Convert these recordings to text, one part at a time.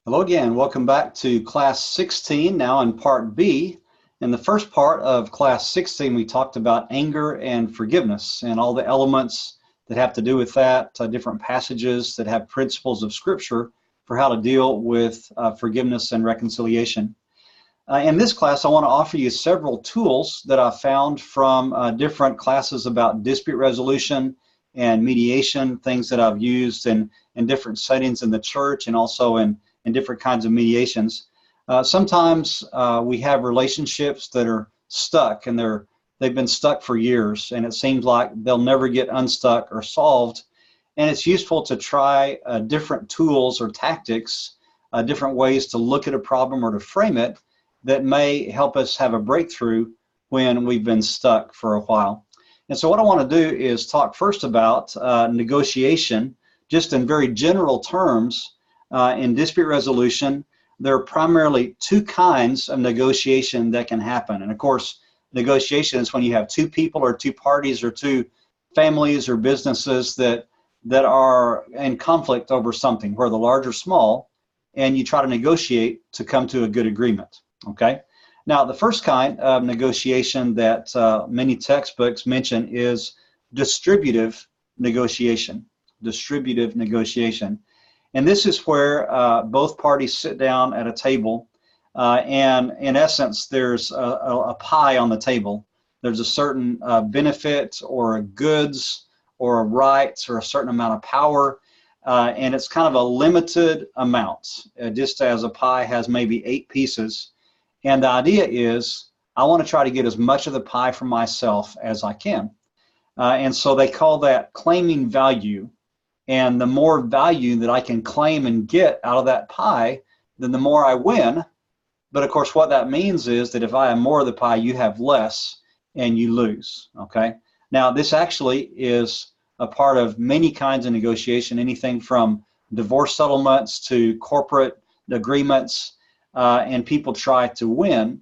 Hello again. Welcome back to class 16, now in part B. In the first part of class 16, we talked about anger and forgiveness and all the elements that have to do with that, different passages that have principles of Scripture for how to deal with forgiveness and reconciliation. In this class, I want to offer you several tools that I found from different classes about dispute resolution and mediation, things that I've used in different settings in the church and also in different kinds of mediations. Sometimes we have relationships that are stuck and they've been stuck for years, and it seems like they'll never get unstuck or solved. And it's useful to try different tools or tactics, different ways to look at a problem or to frame it that may help us have a breakthrough when we've been stuck for a while. And so what I want to do is talk first about negotiation, just in very general terms. In dispute resolution, there are primarily two kinds of negotiation that can happen. And of course, negotiation is when you have two people or two parties or two families or businesses that are in conflict over something, whether large or small, and you try to negotiate to come to a good agreement. Okay? Now, the first kind of negotiation that many textbooks mention is distributive negotiation. Distributive negotiation. And this is where both parties sit down at a table, and in essence, there's a pie on the table. There's a certain benefit or goods or rights or a certain amount of power, and it's kind of a limited amount, just as a pie has maybe 8 pieces. And the idea is I want to try to get as much of the pie for myself as I can. And so they call that claiming value. And the more value that I can claim and get out of that pie, then the more I win. But of course, what that means is that if I have more of the pie, you have less and you lose. Okay. Now, this actually is a part of many kinds of negotiation, anything from divorce settlements to corporate agreements, and people try to win.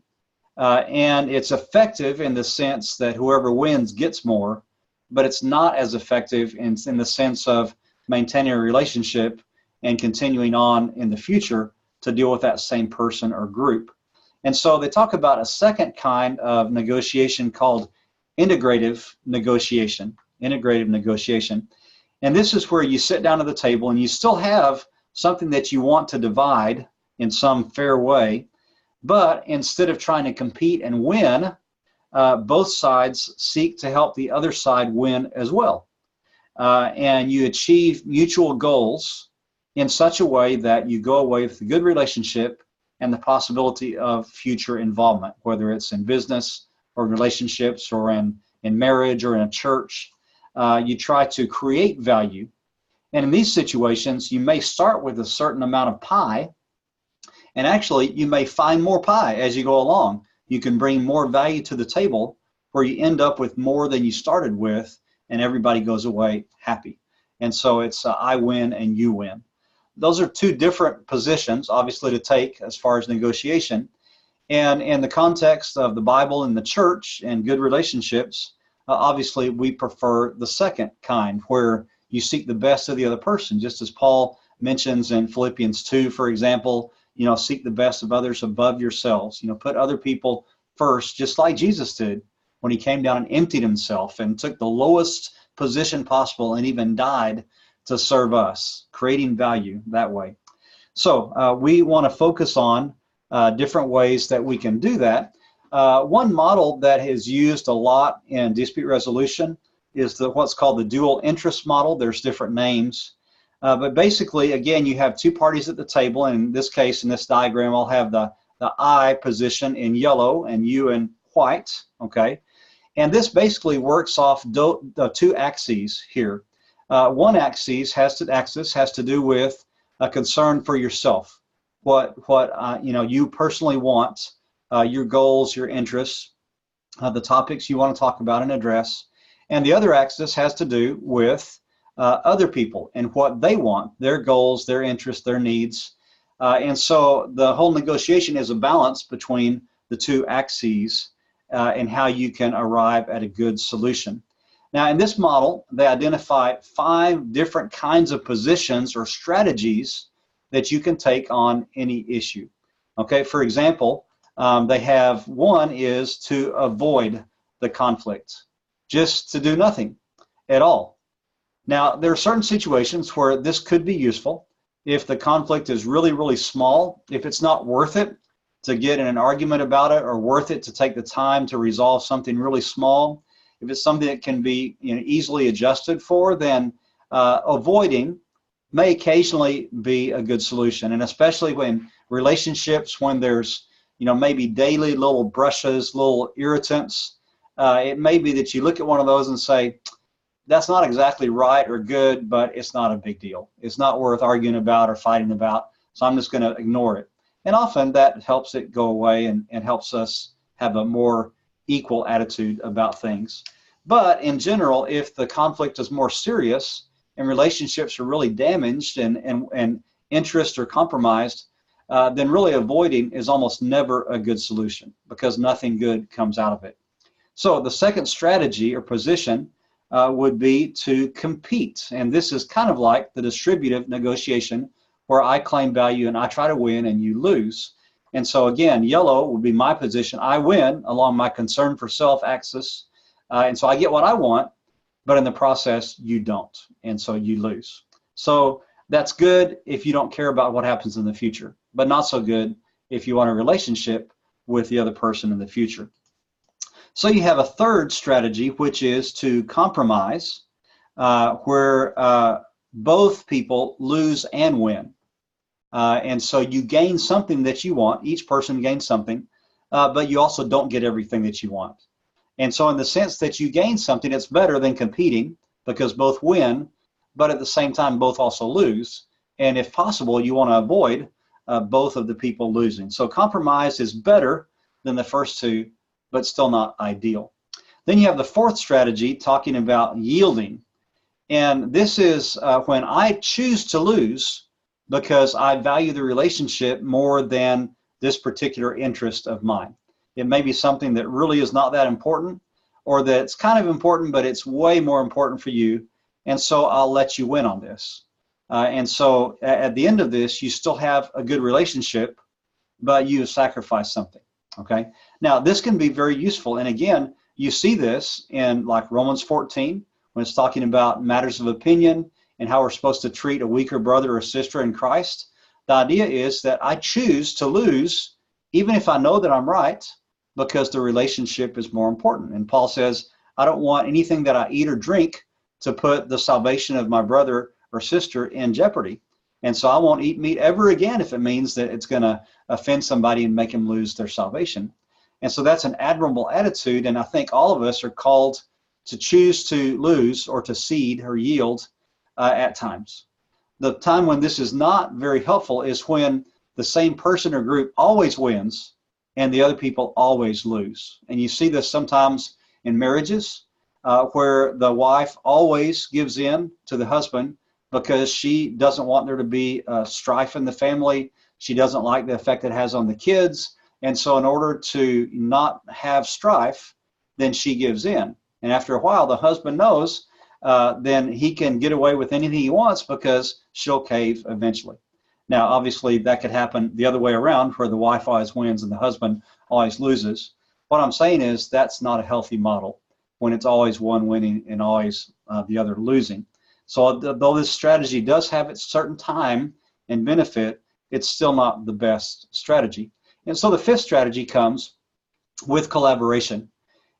And it's effective in the sense that whoever wins gets more, but it's not as effective in the sense of maintaining a relationship and continuing on in the future to deal with that same person or group. And so they talk about a second kind of negotiation called integrative negotiation. Integrative negotiation. And this is where you sit down at the table and you still have something that you want to divide in some fair way, but instead of trying to compete and win, both sides seek to help the other side win as well. And you achieve mutual goals in such a way that you go away with a good relationship and the possibility of future involvement, whether it's in business or relationships or in marriage or in a church. You try to create value. And in these situations, you may start with a certain amount of pie, and actually you may find more pie as you go along. You can bring more value to the table where you end up with more than you started with, and everybody goes away happy. And so it's I win and you win. Those are two different positions, obviously, to take as far as negotiation. And in the context of the Bible and the church and good relationships, obviously we prefer the second kind, where you seek the best of the other person, just as Paul mentions in Philippians 2, for example, seek the best of others above yourselves. Put other people first, just like Jesus did when he came down and emptied himself and took the lowest position possible and even died to serve us, creating value that way. So we want to focus on different ways that we can do that. One model that is used a lot in dispute resolution is what's called the dual interest model. There's different names. But basically, again, you have two parties at the table. And in this case, in this diagram, I'll have the I position in yellow and you in white. Okay. And this basically works off the two axes here. One axis has to do with a concern for yourself, what you personally want, your goals, your interests, the topics you want to talk about and address. And the other axis has to do with other people and what they want, their goals, their interests, their needs. And so the whole negotiation is a balance between the two axes and how you can arrive at a good solution. Now, in this model, they identify 5 different kinds of positions or strategies that you can take on any issue. Okay, for example, they have one is to avoid the conflict, just to do nothing at all. Now, there are certain situations where this could be useful. If the conflict is really, really small, if it's not worth it to get in an argument about it or worth it to take the time to resolve something really small, if it's something that can be easily adjusted for, then avoiding may occasionally be a good solution. And especially when relationships, when there's maybe daily little brushes, little irritants, it may be that you look at one of those and say, that's not exactly right or good, but it's not a big deal. It's not worth arguing about or fighting about, so I'm just going to ignore it. And often that helps it go away and helps us have a more equal attitude about things. But in general, if the conflict is more serious and relationships are really damaged and interests are compromised, then really avoiding is almost never a good solution because nothing good comes out of it. So the second strategy or position would be to compete. And this is kind of like the distributive negotiation where I claim value and I try to win and you lose. And so again, yellow would be my position. I win along my concern for self axis. And so I get what I want, but in the process, you don't. And so you lose. So that's good if you don't care about what happens in the future, but not so good if you want a relationship with the other person in the future. So you have a third strategy, which is to compromise, where both people lose and win. And so you gain something that you want. Each person gains something, but you also don't get everything that you want. And so in the sense that you gain something, it's better than competing because both win, but at the same time, both also lose. And if possible, you want to avoid both of the people losing. So compromise is better than the first two, but still not ideal. Then you have the fourth strategy talking about yielding. And this is when I choose to lose because I value the relationship more than this particular interest of mine. It may be something that really is not that important, or that's kind of important, but it's way more important for you. And so I'll let you win on this. And so at the end of this, you still have a good relationship, but you sacrifice something. Okay. Now this can be very useful. And again, you see this in like Romans 14, when it's talking about matters of opinion and how we're supposed to treat a weaker brother or sister in Christ. The idea is that I choose to lose, even if I know that I'm right, because the relationship is more important. And Paul says, I don't want anything that I eat or drink to put the salvation of my brother or sister in jeopardy. And so I won't eat meat ever again if it means that it's going to offend somebody and make them lose their salvation. And so that's an admirable attitude. And I think all of us are called to choose to lose or to cede or yield at times. The time when this is not very helpful is when the same person or group always wins and the other people always lose. And you see this sometimes in marriages where the wife always gives in to the husband because she doesn't want there to be strife in the family. She doesn't like the effect it has on the kids. And so in order to not have strife, then she gives in. And after a while, the husband knows then he can get away with anything he wants because she'll cave eventually. Now, obviously, that could happen the other way around, where the wife always wins and the husband always loses. What I'm saying is that's not a healthy model when it's always one winning and always the other losing. So though this strategy does have its certain time and benefit, it's still not the best strategy. And so the fifth strategy comes with collaboration.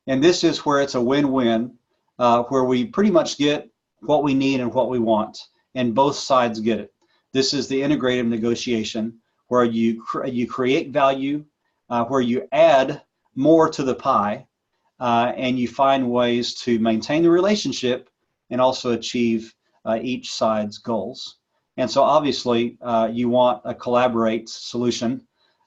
And this is where it's a win-win, where we pretty much get what we need and what we want, and both sides get it. This is the integrative negotiation where you create value, where you add more to the pie, and you find ways to maintain the relationship and also achieve each side's goals. And so obviously you want a collaborate solution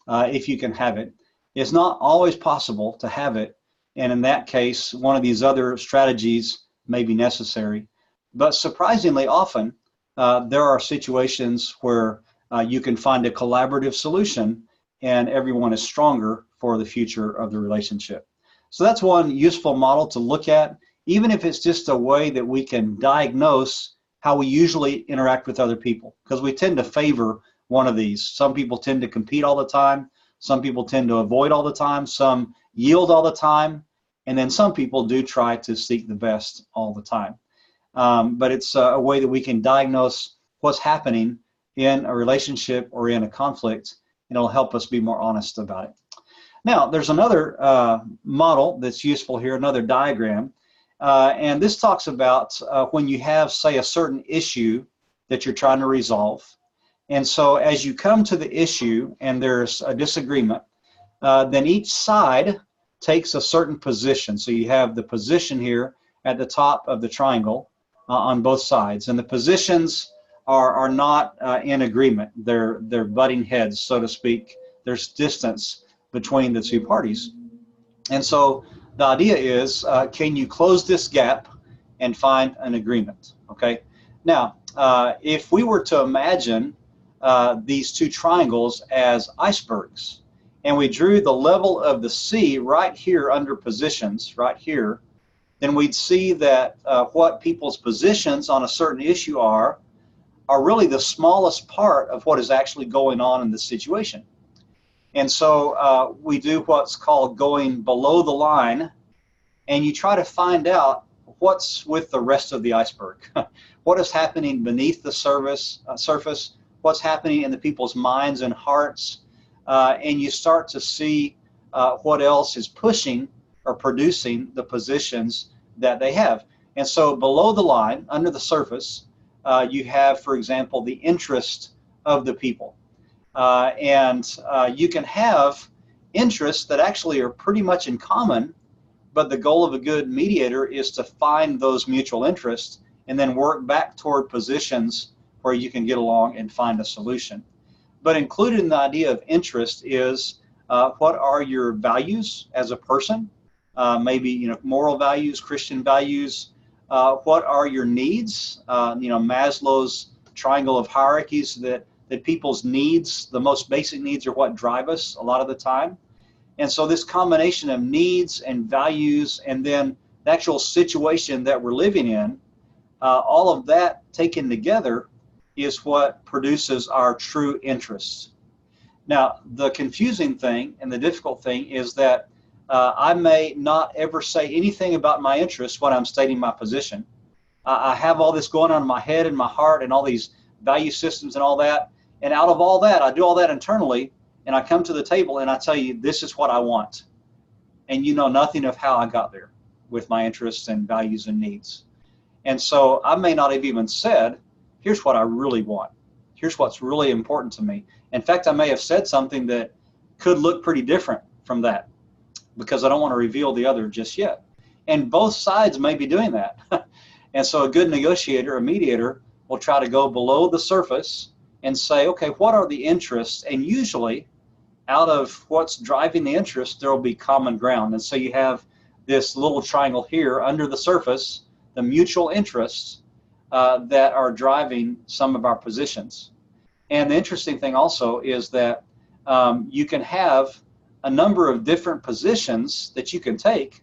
if you can have it. It's not always possible to have it, and in that case, one of these other strategies may be necessary. But surprisingly often, there are situations where you can find a collaborative solution and everyone is stronger for the future of the relationship. So that's one useful model to look at, even if it's just a way that we can diagnose how we usually interact with other people, because we tend to favor one of these. Some people tend to compete all the time. Some people tend to avoid all the time. Some yield all the time. And then some people do try to seek the best all the time. But it's a way that we can diagnose what's happening in a relationship or in a conflict, and it'll help us be more honest about it. Now, there's another model that's useful here, another diagram, and this talks about when you have, say, a certain issue that you're trying to resolve. And so as you come to the issue and there's a disagreement, then each side takes a certain position. So you have the position here at the top of the triangle on both sides, and the positions are not in agreement. They're butting heads, so to speak. There's distance between the two parties. And so the idea is, can you close this gap and find an agreement? Okay. Now, if we were to imagine these two triangles as icebergs, and we drew the level of the sea right here under positions, right here, then we'd see that what people's positions on a certain issue are really the smallest part of what is actually going on in the situation. And so we do what's called going below the line, and you try to find out what's with the rest of the iceberg. What is happening beneath the surface, what's happening in the people's minds and hearts, and you start to see what else is pushing or producing the positions that they have. And so below the line, under the surface, you have, for example, the interest of the people. And you can have interests that actually are pretty much in common, but the goal of a good mediator is to find those mutual interests and then work back toward positions where you can get along and find a solution. But included in the idea of interest is what are your values as a person? Maybe moral values, Christian values. What are your needs? Maslow's triangle of hierarchies, that people's needs, the most basic needs, are what drive us a lot of the time. And so this combination of needs and values, and then the actual situation that we're living in, all of that taken together is what produces our true interests. Now, the confusing thing and the difficult thing is that I may not ever say anything about my interests when I'm stating my position. I have all this going on in my head and my heart and all these value systems and all that. And out of all that, I do all that internally, and I come to the table and I tell you, this is what I want. And you know nothing of how I got there with my interests and values and needs. And so I may not have even said, here's what I really want. Here's what's really important to me. In fact, I may have said something that could look pretty different from that, because I don't want to reveal the other just yet. And both sides may be doing that. And so a good negotiator, a mediator, will try to go below the surface and say, okay, what are the interests? And usually, out of what's driving the interest, there will be common ground. And so you have this little triangle here under the surface, the mutual interests that are driving some of our positions. And the interesting thing also is that you can have a number of different positions that you can take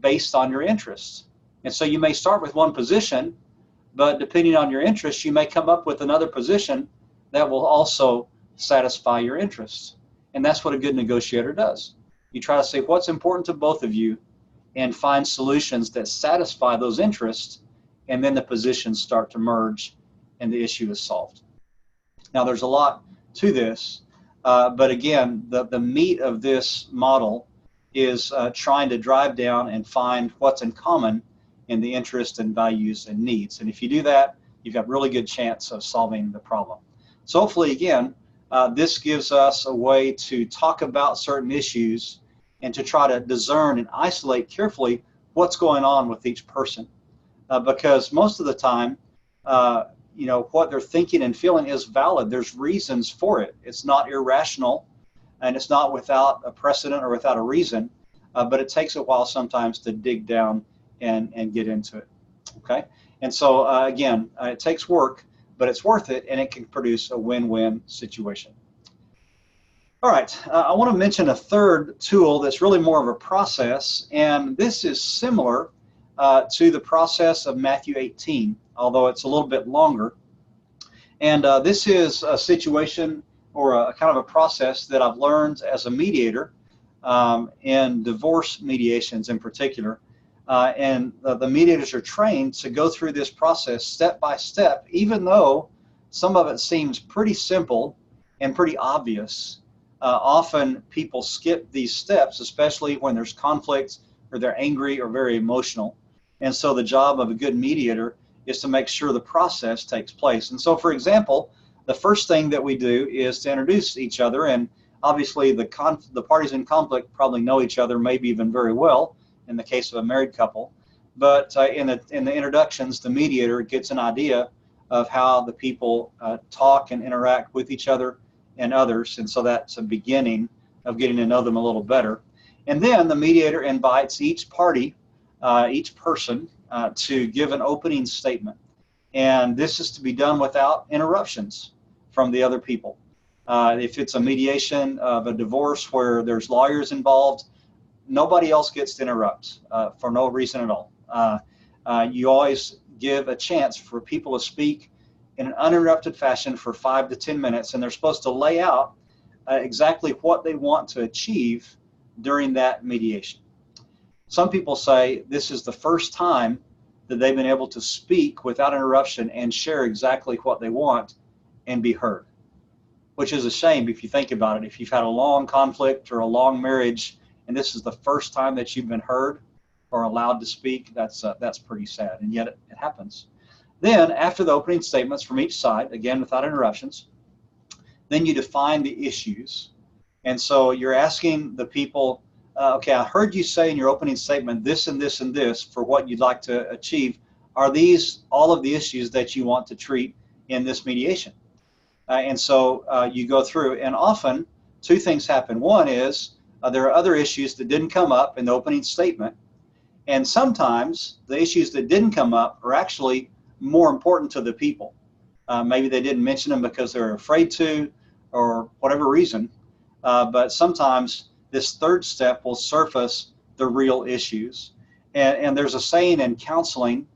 based on your interests. And so you may start with one position, but depending on your interests, you may come up with another position that will also satisfy your interests. And that's what a good negotiator does. You try to say what's important to both of you and find solutions that satisfy those interests, and then the positions start to merge and the issue is solved. Now, there's a lot to this, but again, the meat of this model is trying to drive down and find what's in common in the interests and values and needs. And if you do that, you've got a really good chance of solving the problem. So hopefully, again, this gives us a way to talk about certain issues and to try to discern and isolate carefully what's going on with each person. Because most of the time, what they're thinking and feeling is valid. There's reasons for it. It's not irrational, and it's not without a precedent or without a reason, but it takes a while sometimes to dig down and get into it, okay? And so, again, it takes work, but it's worth it, and it can produce a win-win situation. All right, I want to mention a third tool that's really more of a process, and this is similar to the process of Matthew 18, although it's a little bit longer. And this is a situation or a kind of a process that I've learned as a mediator in divorce mediations in particular. And the mediators are trained to go through this process step by step, even though some of it seems pretty simple and pretty obvious. Often people skip these steps, especially when there's conflict or they're angry or very emotional. And so the job of a good mediator is to make sure the process takes place. And so, for example, the first thing that we do is to introduce each other, and obviously the parties in conflict probably know each other, maybe even very well in the case of a married couple. But in the introductions, the mediator gets an idea of how the people talk and interact with each other and others, and so that's a beginning of getting to know them a little better. And then the mediator invites each party, each person, to give an opening statement. And this is to be done without interruptions from the other people. If it's a mediation of a divorce where there's lawyers involved, nobody else gets to interrupt for no reason at all. You always give a chance for people to speak in an uninterrupted fashion for 5 to 10 minutes, and they're supposed to lay out exactly what they want to achieve during that mediation. Some people say this is the first time that they've been able to speak without interruption and share exactly what they want and be heard, which is a shame if you think about it. If you've had a long conflict or a long marriage and this is the first time that you've been heard or allowed to speak, that's pretty sad, and yet it happens. Then, after the opening statements from each side, again without interruptions, then you define the issues. And so you're asking the people, okay, I heard you say in your opening statement this and this and this for what you'd like to achieve. Are these all of the issues that you want to treat in this mediation? And so you go through, and often two things happen. One is there are other issues that didn't come up in the opening statement, and sometimes the issues that didn't come up are actually more important to the people. Maybe they didn't mention them because they're afraid to, or whatever reason, but sometimes this third step will surface the real issues. And there's a saying in counseling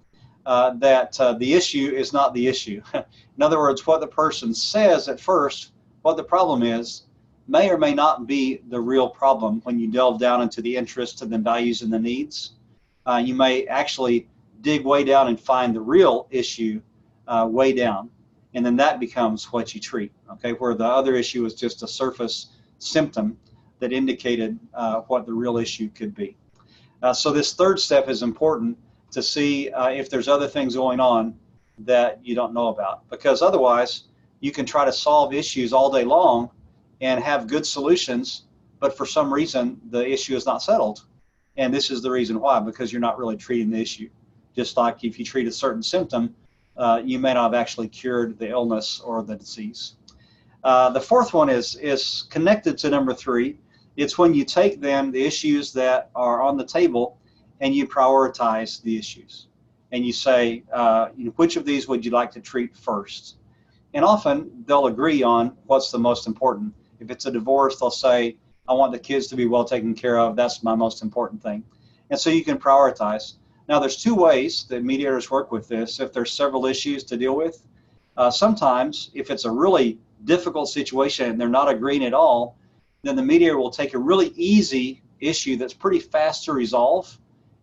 that the issue is not the issue. In other words, what the person says at first, what the problem is, may or may not be the real problem when you delve down into the interests and the values and the needs. You may actually dig way down and find the real issue way down, and then that becomes what you treat, okay, where the other issue is just a surface symptom that indicated what the real issue could be. So this third step is important to see if there's other things going on that you don't know about, because otherwise you can try to solve issues all day long and have good solutions, but for some reason the issue is not settled. And this is the reason why, because you're not really treating the issue. Just like if you treat a certain symptom, you may not have actually cured the illness or the disease. The fourth one is connected to number 3. It's when you take then the issues that are on the table and you prioritize the issues. And you say, which of these would you like to treat first? And often they'll agree on what's the most important. If it's a divorce, they'll say, I want the kids to be well taken care of. That's my most important thing. And so you can prioritize. Now, there's 2 ways that mediators work with this. If there's several issues to deal with, sometimes if it's a really difficult situation and they're not agreeing at all, then the mediator will take a really easy issue that's pretty fast to resolve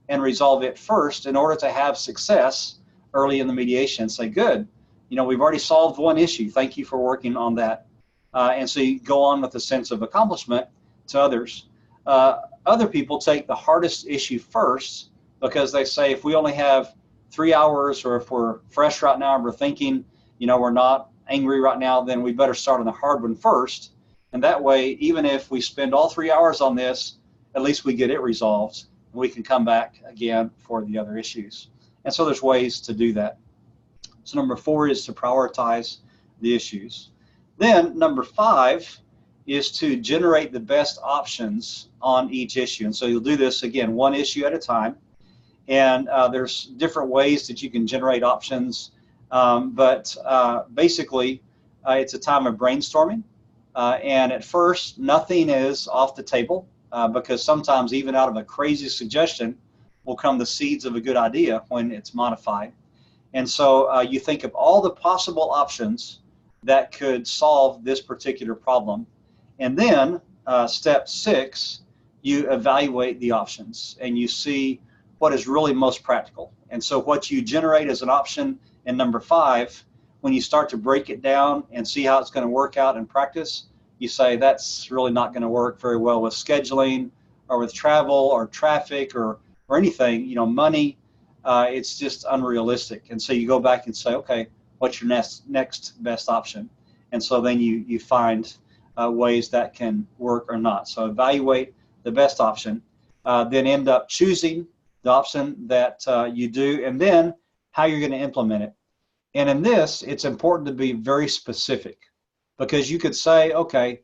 and resolve it first in order to have success early in the mediation. Say, good, we've already solved one issue. Thank you for working on that. And so you go on with a sense of accomplishment to others. Other people take the hardest issue first because they say, if we only have 3 hours, or if we're fresh right now and we're thinking, we're not angry right now, then we better start on the hard one first. And that way, even if we spend all 3 hours on this, at least we get it resolved, and we can come back again for the other issues. And so there's ways to do that. So number 4 is to prioritize the issues. Then number 5 is to generate the best options on each issue. And so you'll do this, again, one issue at a time. And there's different ways that you can generate options. But basically, it's a time of brainstorming. And at first, nothing is off the table because sometimes even out of a crazy suggestion will come the seeds of a good idea when it's modified. And so you think of all the possible options that could solve this particular problem. And then step 6, you evaluate the options and you see what is really most practical. And so what you generate as an option in number 5, when you start to break it down and see how it's going to work out in practice, you say that's really not going to work very well with scheduling or with travel or traffic or anything, money. It's just unrealistic. And so you go back and say, okay, what's your next best option? And so then you find ways that can work or not. So evaluate the best option, then end up choosing the option that you do, and then how you're going to implement it. And in this, it's important to be very specific, because you could say, okay,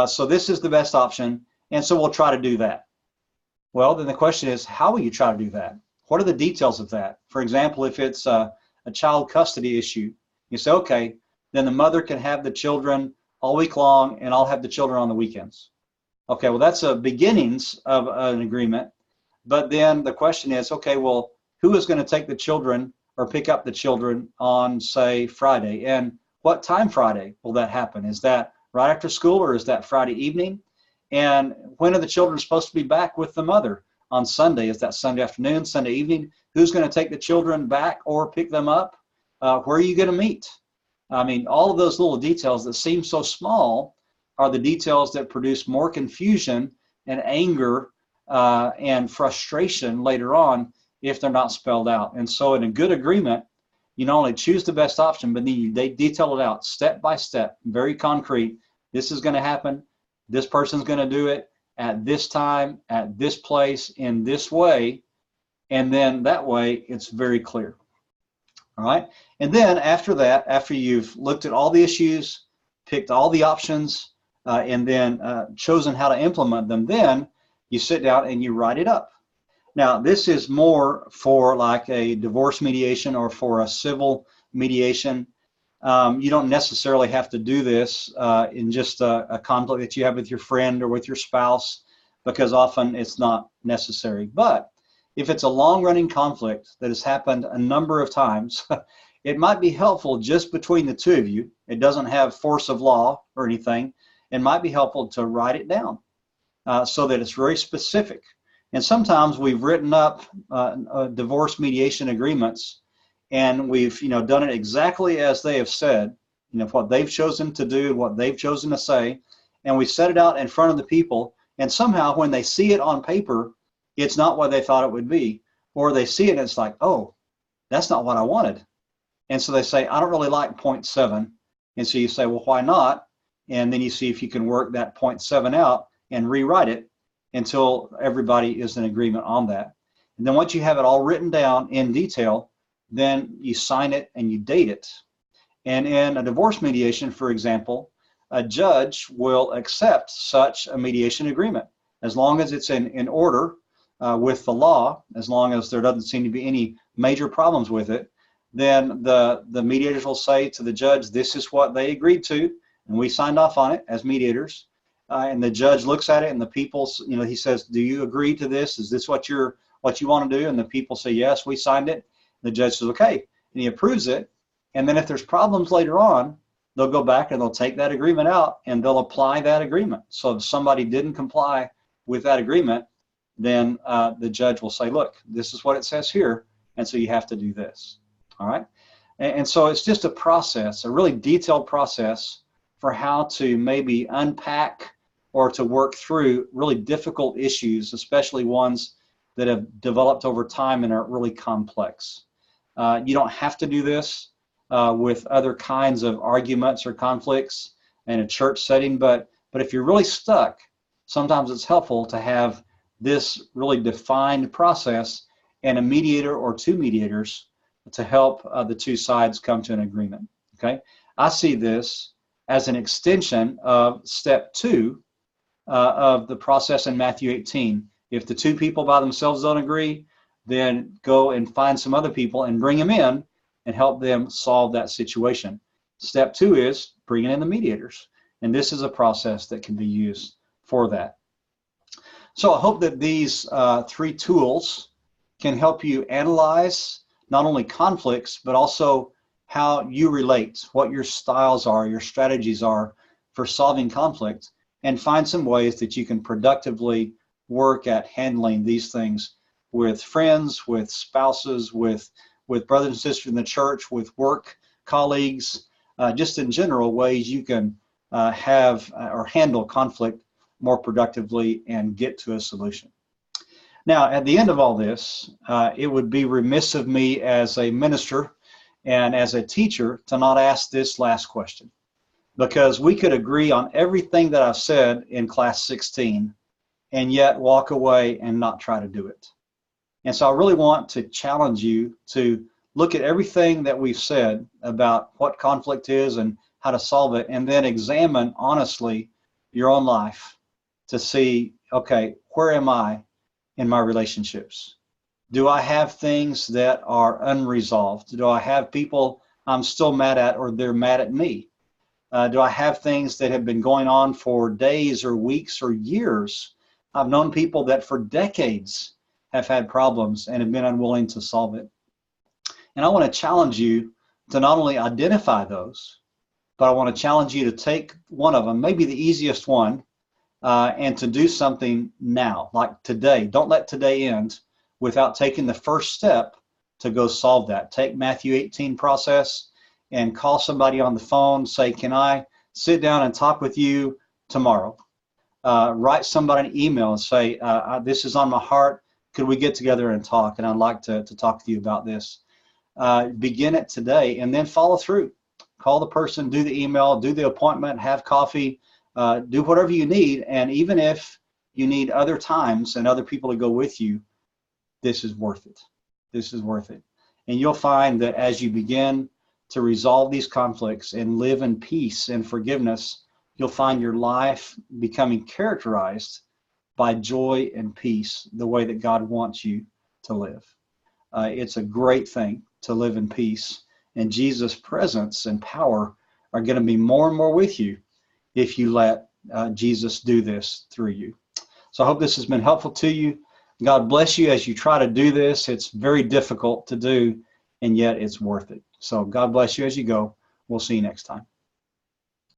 so this is the best option, and so we'll try to do that. Well, then the question is, how will you try to do that? What are the details of that? For example, if it's a child custody issue, you say, okay, then the mother can have the children all week long, and I'll have the children on the weekends. Okay, well, that's a beginnings of an agreement. But then the question is, okay, well, who is going to take the children or pick up the children on, say, Friday? And what time Friday will that happen? Is that right after school, or is that Friday evening? And when are the children supposed to be back with the mother? On Sunday? Is that Sunday afternoon, Sunday evening? Who's going to take the children back or pick them up? Where are you going to meet? I mean, all of those little details that seem so small are the details that produce more confusion and anger and frustration later on if they're not spelled out. And so in a good agreement, you not only choose the best option, but then you detail it out step by step, very concrete. This is going to happen. This person's going to do it at this time, at this place, in this way. And then that way it's very clear. All right. And then after that, after you've looked at all the issues, picked all the options, and then chosen how to implement them, then you sit down and you write it up. Now, this is more for like a divorce mediation or for a civil mediation. You don't necessarily have to do this in just a conflict that you have with your friend or with your spouse, because often it's not necessary. But if it's a long-running conflict that has happened a number of times, it might be helpful just between the two of you. It doesn't have force of law or anything. It might be helpful to write it down so that it's very specific. And sometimes we've written up divorce mediation agreements, and we've done it exactly as they have said, what they've chosen to do, what they've chosen to say, and we set it out in front of the people. And somehow when they see it on paper, it's not what they thought it would be, or they see it and it's like, oh, that's not what I wanted. And so they say, I don't really like 0.7. And so you say, well, why not? And then you see if you can work that 0.7 out and rewrite it until everybody is in agreement on that. And then once you have it all written down in detail, then you sign it and you date it. And in a divorce mediation, for example, a judge will accept such a mediation agreement as long as it's in order with the law, as long as there doesn't seem to be any major problems with it. Then the mediators will say to the judge, this is what they agreed to, and we signed off on it as mediators. And the judge looks at it, and the people, he says, do you agree to this? Is this what you want to do? And the people say, yes, we signed it. The judge says, okay, and he approves it. And then if there's problems later on, they'll go back and they'll take that agreement out and they'll apply that agreement. So if somebody didn't comply with that agreement, then the judge will say, look, this is what it says here, and so you have to do this. All right? And so it's just a process, a really detailed process for how to maybe unpack or to work through really difficult issues, especially ones that have developed over time and are really complex. You don't have to do this with other kinds of arguments or conflicts in a church setting, but if you're really stuck, sometimes it's helpful to have this really defined process and a mediator or two mediators to help the two sides come to an agreement. Okay, I see this as an extension of step 2 of the process in Matthew 18. If the two people by themselves don't agree, then go and find some other people and bring them in and help them solve that situation. Step 2 is bringing in the mediators. And this is a process that can be used for that. So I hope that these 3 tools can help you analyze not only conflicts, but also how you relate, what your styles are, your strategies are for solving conflict, and find some ways that you can productively work at handling these things with friends, with spouses, with brothers and sisters in the church, with work colleagues, just in general ways you can have or handle conflict more productively and get to a solution. Now, at the end of all this, it would be remiss of me as a minister and as a teacher to not ask this last question, because we could agree on everything that I've said in class 16 and yet walk away and not try to do it. And so I really want to challenge you to look at everything that we've said about what conflict is and how to solve it, and then examine honestly your own life to see, okay, where am I in my relationships? Do I have things that are unresolved? Do I have people I'm still mad at or they're mad at me? Do I have things that have been going on for days or weeks or years? I've known people that for decades have had problems and have been unwilling to solve it. And I want to challenge you to not only identify those, but I want to challenge you to take one of them, maybe the easiest one, and to do something now, like today. Don't let today end without taking the first step to go solve that. Take Matthew 18 process and call somebody on the phone, say, can I sit down and talk with you tomorrow? Write somebody an email and say, this is on my heart. Could we get together and talk? And I'd like to talk to you about this. Begin it today and then follow through. Call the person, do the email, do the appointment, have coffee, do whatever you need. And even if you need other times and other people to go with you, this is worth it. This is worth it. And you'll find that as you begin to resolve these conflicts and live in peace and forgiveness, you'll find your life becoming characterized by joy and peace, the way that God wants you to live. It's a great thing to live in peace, and Jesus' presence and power are going to be more and more with you if you let Jesus do this through you. So I hope this has been helpful to you. God bless you as you try to do this. It's very difficult to do, and yet it's worth it. So God bless you as you go. We'll see you next time.